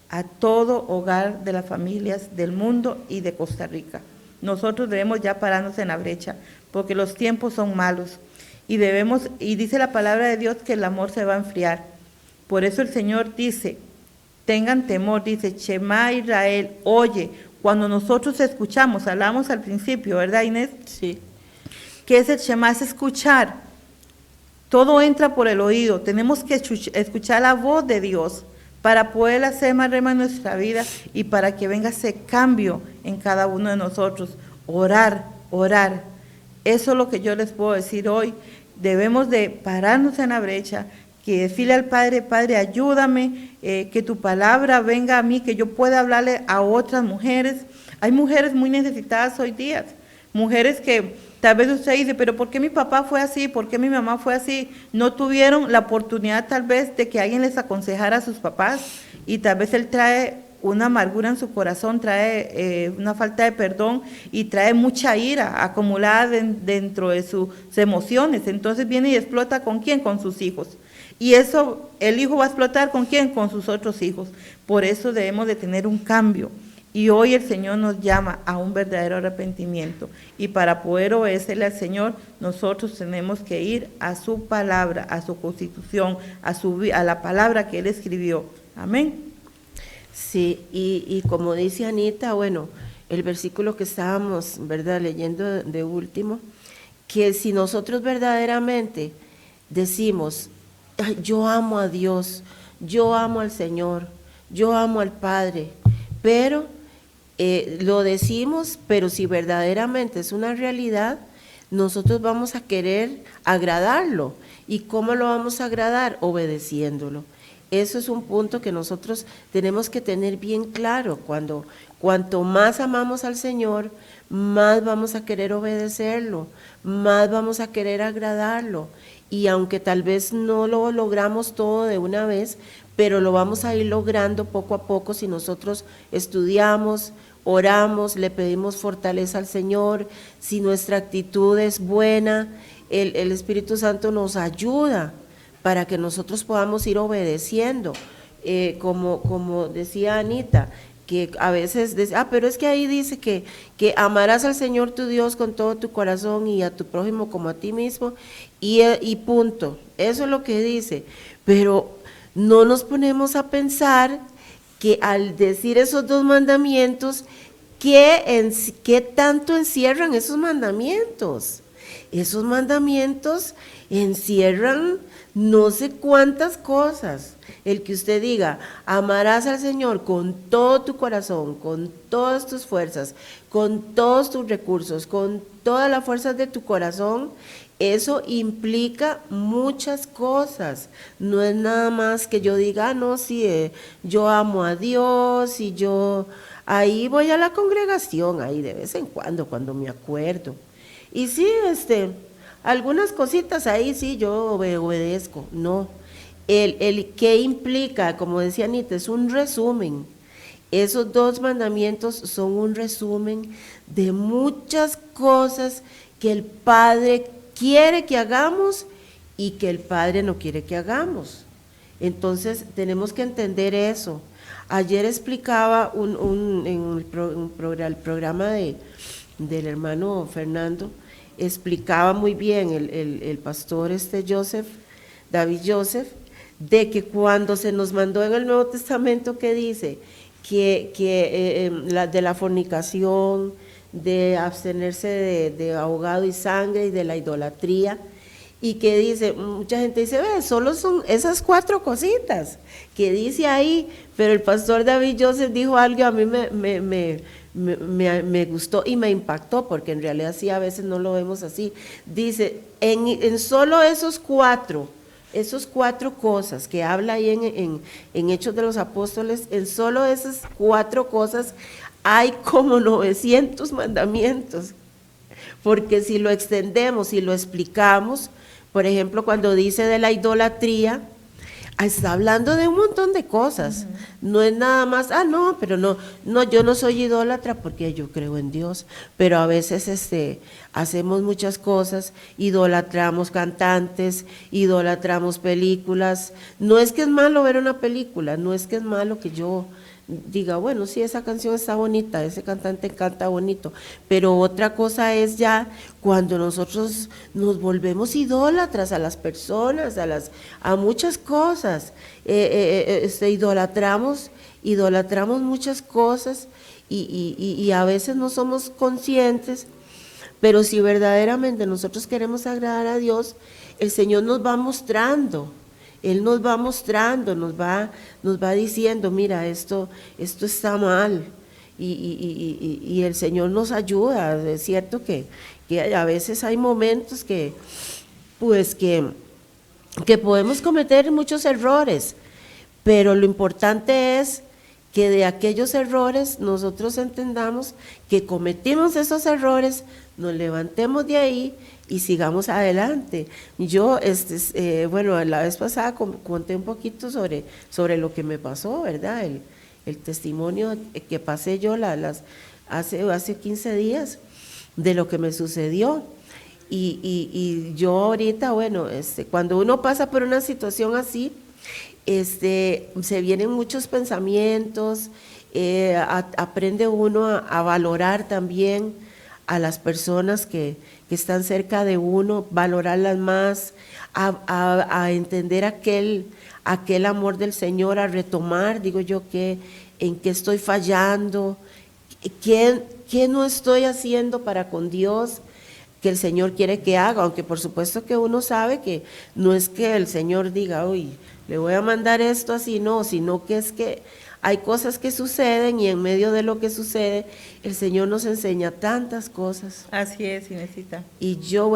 a todo hogar de las familias del mundo y de Costa Rica. Nosotros debemos ya pararnos en la brecha, porque los tiempos son malos, y dice la palabra de Dios que el amor se va a enfriar. Por eso el Señor dice, tengan temor, dice, Shema Israel, oye. Cuando nosotros escuchamos, hablamos al principio, ¿verdad, Inés? Sí. ¿Qué es el Shema? Es escuchar. Todo entra por el oído. Tenemos que escuchar la voz de Dios para poder hacer más rema en nuestra vida y para que venga ese cambio en cada uno de nosotros. Orar. Eso es lo que yo les puedo decir hoy. Debemos de pararnos en la brecha, que decirle al Padre, Padre, ayúdame, que tu palabra venga a mí, que yo pueda hablarle a otras mujeres. Hay mujeres muy necesitadas hoy día, mujeres que tal vez usted dice, pero ¿por qué mi papá fue así? ¿Por qué mi mamá fue así? No tuvieron la oportunidad tal vez de que alguien les aconsejara a sus papás, y tal vez él trae una amargura en su corazón, trae una falta de perdón y trae mucha ira acumulada dentro de sus emociones. Entonces viene y explota ¿con quién? Con sus hijos. Y eso, el hijo va a explotar ¿con quién? Con sus otros hijos. Por eso debemos de tener un cambio. Y hoy el Señor nos llama a un verdadero arrepentimiento. Y para poder obedecerle al Señor, nosotros tenemos que ir a su palabra, a su constitución, a la palabra que Él escribió. Amén. Sí, y como dice Anita, bueno, el versículo que estábamos, ¿verdad?, leyendo de último, que si nosotros verdaderamente decimos, yo amo a Dios, yo amo al Señor, yo amo al Padre, pero lo decimos, pero si verdaderamente es una realidad, nosotros vamos a querer agradarlo. ¿Y cómo lo vamos a agradar? Obedeciéndolo. Eso es un punto que nosotros tenemos que tener bien claro. Cuanto más amamos al Señor, más vamos a querer obedecerlo, más vamos a querer agradarlo. Y aunque tal vez no lo logramos todo de una vez, pero lo vamos a ir logrando poco a poco si nosotros estudiamos, oramos, le pedimos fortaleza al Señor, si nuestra actitud es buena, el Espíritu Santo nos ayuda para que nosotros podamos ir obedeciendo. Como decía Anita, que a veces dice, pero es que ahí dice que amarás al Señor tu Dios con todo tu corazón y a tu prójimo como a ti mismo, y punto. Eso es lo que dice, pero no nos ponemos a pensar que al decir esos dos mandamientos, ¿qué tanto encierran esos mandamientos? Esos mandamientos encierran no sé cuántas cosas. El que usted diga, amarás al Señor con todo tu corazón, con todas tus fuerzas, con todos tus recursos, con todas las fuerzas de tu corazón, eso implica muchas cosas. No es nada más que yo diga, no, sí, yo amo a Dios y yo ahí voy a la congregación, ahí de vez en cuando me acuerdo. Y sí, algunas cositas ahí sí yo obedezco, no. El que implica, como decía Anita, es un resumen. Esos dos mandamientos son un resumen de muchas cosas que el Padre quiere que hagamos y que el Padre no quiere que hagamos. Entonces tenemos que entender eso. Ayer explicaba en el programa del hermano Fernando, explicaba muy bien el pastor Joseph, David Joseph, de que cuando se nos mandó en el Nuevo Testamento que dice que de la fornicación, de abstenerse de ahogado y sangre y de la idolatría, y que dice, mucha gente dice, ve, solo son esas 4 cositas que dice ahí, pero el pastor David Joseph dijo algo, a mí me gustó y me impactó, porque en realidad sí, a veces no lo vemos así. Dice, en solo esos cuatro cosas que habla ahí en Hechos de los Apóstoles, en solo esas 4 cosas hay como 900 mandamientos, porque si lo extendemos y lo explicamos, por ejemplo, cuando dice de la idolatría, está hablando de un montón de cosas. No es nada más, no, pero no, yo no soy idólatra porque yo creo en Dios, pero a veces hacemos muchas cosas, idolatramos cantantes, idolatramos películas. No es que es malo ver una película, no es que es malo que yo diga, bueno, sí, esa canción está bonita, ese cantante canta bonito, pero otra cosa es ya cuando nosotros nos volvemos idólatras a las personas, a muchas cosas, idolatramos muchas cosas y a veces no somos conscientes, pero si verdaderamente nosotros queremos agradar a Dios, el Señor nos va mostrando. Él nos va mostrando, nos va diciendo, mira, esto está mal, y el Señor nos ayuda. Es cierto que a veces hay momentos que podemos cometer muchos errores, pero lo importante es que de aquellos errores nosotros entendamos que cometimos esos errores, nos levantemos de ahí y sigamos adelante. Yo, bueno, la vez pasada conté un poquito sobre lo que me pasó, ¿verdad? El testimonio que pasé yo hace 15 días de lo que me sucedió. Y yo ahorita, bueno, cuando uno pasa por una situación así, se vienen muchos pensamientos, aprende uno a valorar también a las personas que están cerca de uno, valorarlas más, a entender aquel amor del Señor, a retomar, digo yo, en qué estoy fallando, qué no estoy haciendo para con Dios, que el Señor quiere que haga, aunque por supuesto que uno sabe que no es que el Señor diga, uy, le voy a mandar esto así, no, sino que es que hay cosas que suceden y en medio de lo que sucede, el Señor nos enseña tantas cosas. Así es, Inesita. Y yo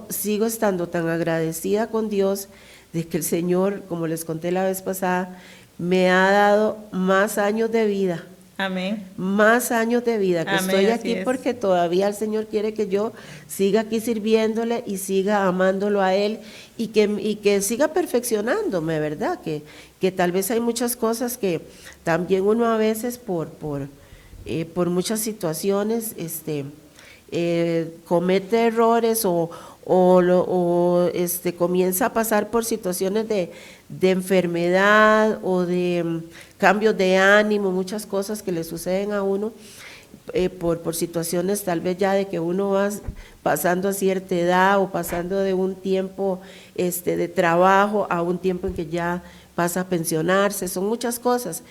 sigo estando tan agradecida con Dios de que el Señor, como les conté la vez pasada, me ha dado más años de vida. Amén. Más años de vida, que Amén, estoy así aquí es. Porque todavía el Señor quiere que yo siga aquí sirviéndole y siga amándolo a Él y que siga perfeccionándome, ¿verdad? Que tal vez hay muchas cosas que también uno a veces por muchas situaciones comete errores o comienza a pasar por situaciones de enfermedad o de cambios de ánimo, muchas cosas que le suceden a uno por situaciones tal vez ya de que uno va pasando a cierta edad o pasando de un tiempo de trabajo a un tiempo en que ya pasa a pensionarse, son muchas cosas,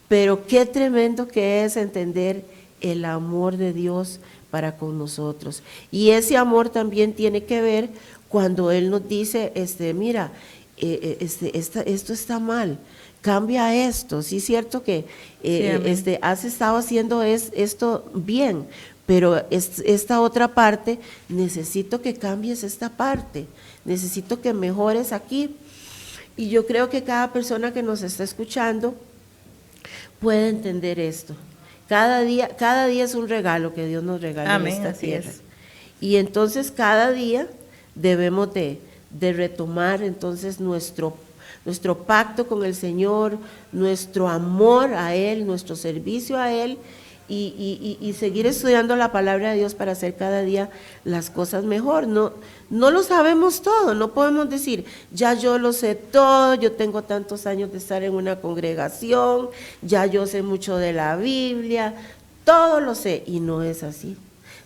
pero qué tremendo que es entender el amor de Dios para con nosotros. Y ese amor también tiene que ver cuando Él nos dice, mira, esto está mal, cambia esto. Sí es cierto que has estado haciendo esto bien, pero esta otra parte, necesito que cambies esta parte, necesito que mejores aquí. Y yo creo que cada persona que nos está escuchando puede entender esto. Cada día es un regalo que Dios nos regala. Amén, en esta así tierra. es. Y entonces cada día debemos de retomar entonces nuestro pacto con el Señor, nuestro amor a Él, nuestro servicio a Él y seguir estudiando la palabra de Dios para hacer cada día las cosas mejor. No lo sabemos todo, no podemos decir, ya yo lo sé todo, yo tengo tantos años de estar en una congregación, ya yo sé mucho de la Biblia, todo lo sé, y no es así.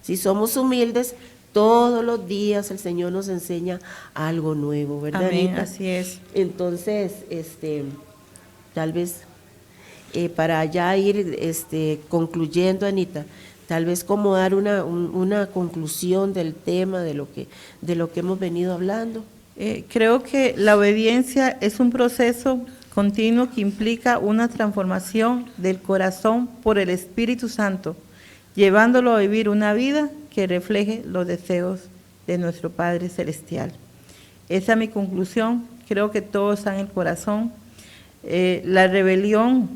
Si somos humildes, Todos los días el Señor nos enseña algo nuevo, ¿verdad, Amén, Anita? así es. Entonces, tal vez para ya ir concluyendo, Anita, tal vez como dar una conclusión del tema de lo que hemos venido hablando. Creo que la obediencia es un proceso continuo que implica una transformación del corazón por el Espíritu Santo, llevándolo a vivir una vida que refleje los deseos de nuestro Padre Celestial. Esa es mi conclusión. Creo que todo está en el corazón. La rebelión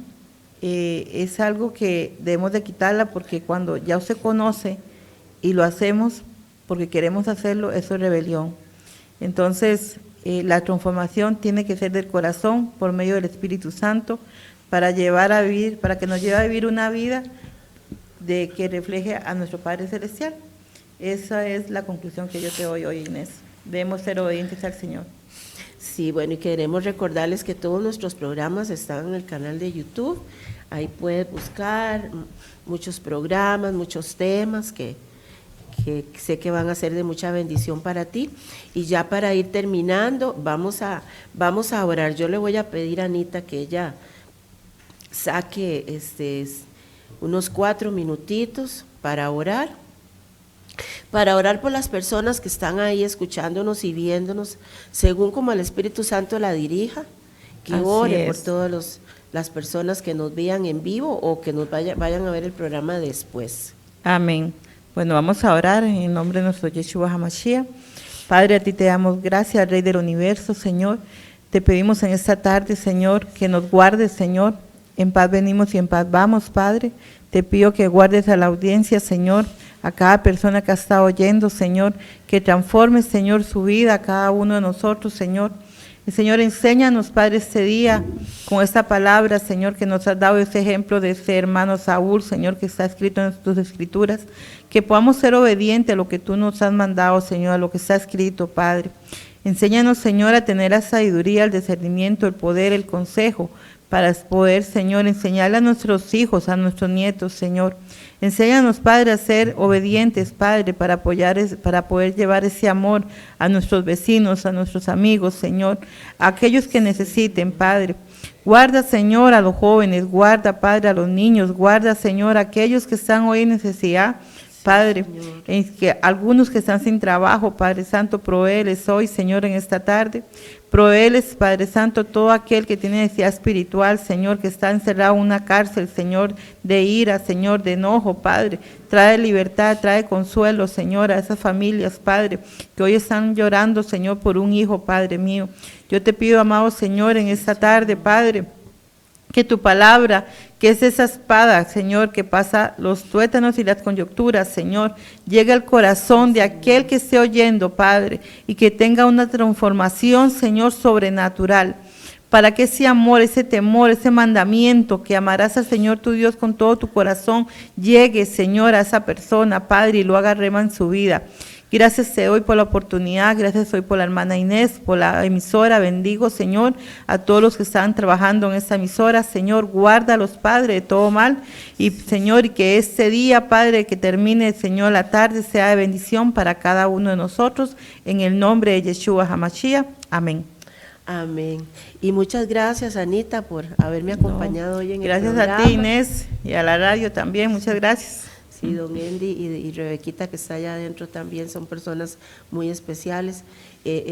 es algo que debemos de quitarla, porque cuando ya usted conoce y lo hacemos porque queremos hacerlo, eso es rebelión. Entonces, la transformación tiene que ser del corazón por medio del Espíritu Santo para que nos lleve a vivir una vida que refleje a nuestro Padre Celestial. Esa es la conclusión que yo te doy hoy, Inés. Debemos ser obedientes al Señor. Sí, bueno, y queremos recordarles que todos nuestros programas están en el canal de YouTube. Ahí puedes buscar muchos programas, muchos temas que sé que van a ser de mucha bendición para ti. Y ya para ir terminando, vamos a orar. Yo le voy a pedir a Anita que ella saque unos 4 minutitos para orar por las personas que están ahí escuchándonos y viéndonos, según como el Espíritu Santo la dirija, que ore por todas las personas que nos vean en vivo o que nos vayan a ver el programa después. Amén. Bueno, vamos a orar en el nombre de nuestro Yeshua HaMashiach. Padre, a ti te damos gracias, Rey del Universo, Señor. Te pedimos en esta tarde, Señor, que nos guardes, Señor. En paz venimos y en paz vamos, Padre. Te pido que guardes a la audiencia, Señor, a cada persona que ha estado oyendo, Señor, que transformes, Señor, su vida a cada uno de nosotros, Señor. Y, Señor, enséñanos, Padre, este día con esta palabra, Señor, que nos has dado ese ejemplo de ese hermano Saúl, Señor, que está escrito en tus escrituras, que podamos ser obedientes a lo que tú nos has mandado, Señor, a lo que está escrito, Padre. Enséñanos, Señor, a tener la sabiduría, el discernimiento, el poder, el consejo, para poder, Señor, enseñarle a nuestros hijos, a nuestros nietos, Señor. Enséñanos, Padre, a ser obedientes, Padre, para poder llevar ese amor a nuestros vecinos, a nuestros amigos, Señor, a aquellos que necesiten, Padre. Guarda, Señor, a los jóvenes, guarda, Padre, a los niños, guarda, Señor, a aquellos que están hoy en necesidad, Padre, que algunos que están sin trabajo, Padre Santo, provéeles hoy, Señor, en esta tarde. Provéeles, Padre Santo, todo aquel que tiene necesidad espiritual, Señor, que está encerrado en una cárcel, Señor, de ira, Señor, de enojo, Padre. Trae libertad, trae consuelo, Señor, a esas familias, Padre, que hoy están llorando, Señor, por un hijo, Padre mío. Yo te pido, amado Señor, en esta tarde, Padre, que tu palabra, que es esa espada, Señor, que pasa los tuétanos y las coyunturas, Señor, llegue al corazón de aquel que esté oyendo, Padre, y que tenga una transformación, Señor, sobrenatural, para que ese amor, ese temor, ese mandamiento, que amarás al Señor tu Dios con todo tu corazón, llegue, Señor, a esa persona, Padre, y lo haga rema en su vida. Gracias te doy por la oportunidad, gracias hoy por la hermana Inés, por la emisora. Bendigo, Señor, a todos los que están trabajando en esta emisora. Señor, guárdalos, Padre, de todo mal. Y, Señor, y que este día, Padre, que termine, Señor, la tarde, sea de bendición para cada uno de nosotros. En el nombre de Yeshua HaMashiach. Amén. Amén. Y muchas gracias, Anita, por haberme acompañado hoy en el programa. Gracias a ti, Inés, y a la radio también. Muchas gracias. Sí, don Andy y Rebequita, que está allá adentro también, son personas muy especiales.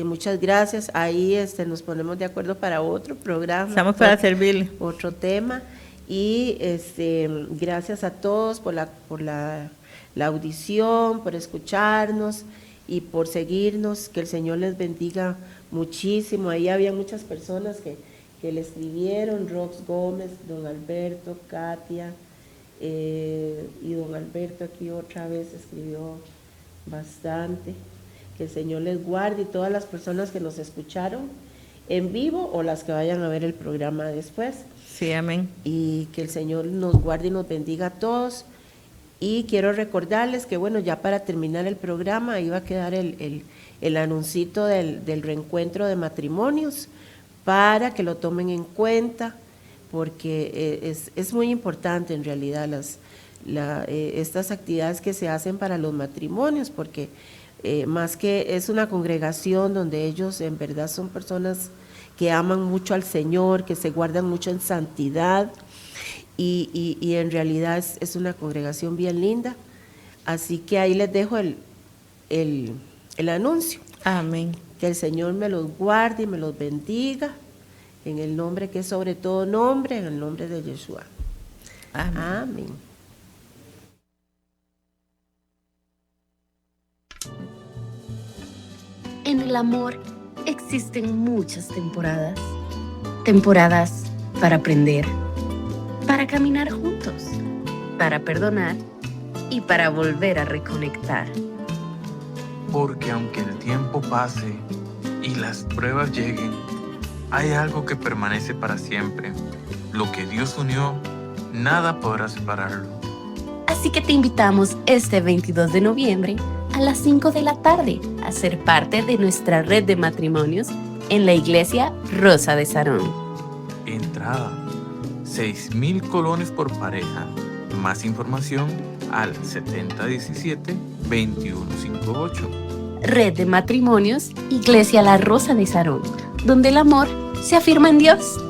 Muchas gracias. Ahí nos ponemos de acuerdo para otro programa. Estamos para servirle. Otro tema. Y gracias a todos por la audición, por escucharnos y por seguirnos. Que el Señor les bendiga muchísimo. Ahí había muchas personas que le escribieron: Rox Gómez, don Alberto, Katia. Y don Alberto aquí otra vez escribió bastante. Que el Señor les guarde, y todas las personas que nos escucharon en vivo o las que vayan a ver el programa después. Sí, amén. Y que el Señor nos guarde y nos bendiga a todos. Y quiero recordarles que, bueno, ya para terminar el programa iba a quedar el anuncito del reencuentro de matrimonios, para que lo tomen en cuenta, porque es muy importante en realidad estas actividades que se hacen para los matrimonios, porque más que es una congregación donde ellos en verdad son personas que aman mucho al Señor, que se guardan mucho en santidad y en realidad es una congregación bien linda. Así que ahí les dejo el anuncio. Amén. Que el Señor me los guarde y me los bendiga en el nombre que es sobre todo nombre, en el nombre de Yeshua. Amén. Amén. En el amor existen muchas temporadas. Temporadas para aprender, para caminar juntos, para perdonar y para volver a reconectar. Porque aunque el tiempo pase y las pruebas lleguen, hay algo que permanece para siempre. Lo que Dios unió, nada podrá separarlo. Así que te invitamos este 22 de noviembre a las 5 de la tarde a ser parte de nuestra red de matrimonios en la iglesia Rosa de Sarón. Entrada, 6,000 colones por pareja. Más información al 7017-2158. Red de matrimonios, Iglesia La Rosa de Sarón, donde el amor se afirma en Dios.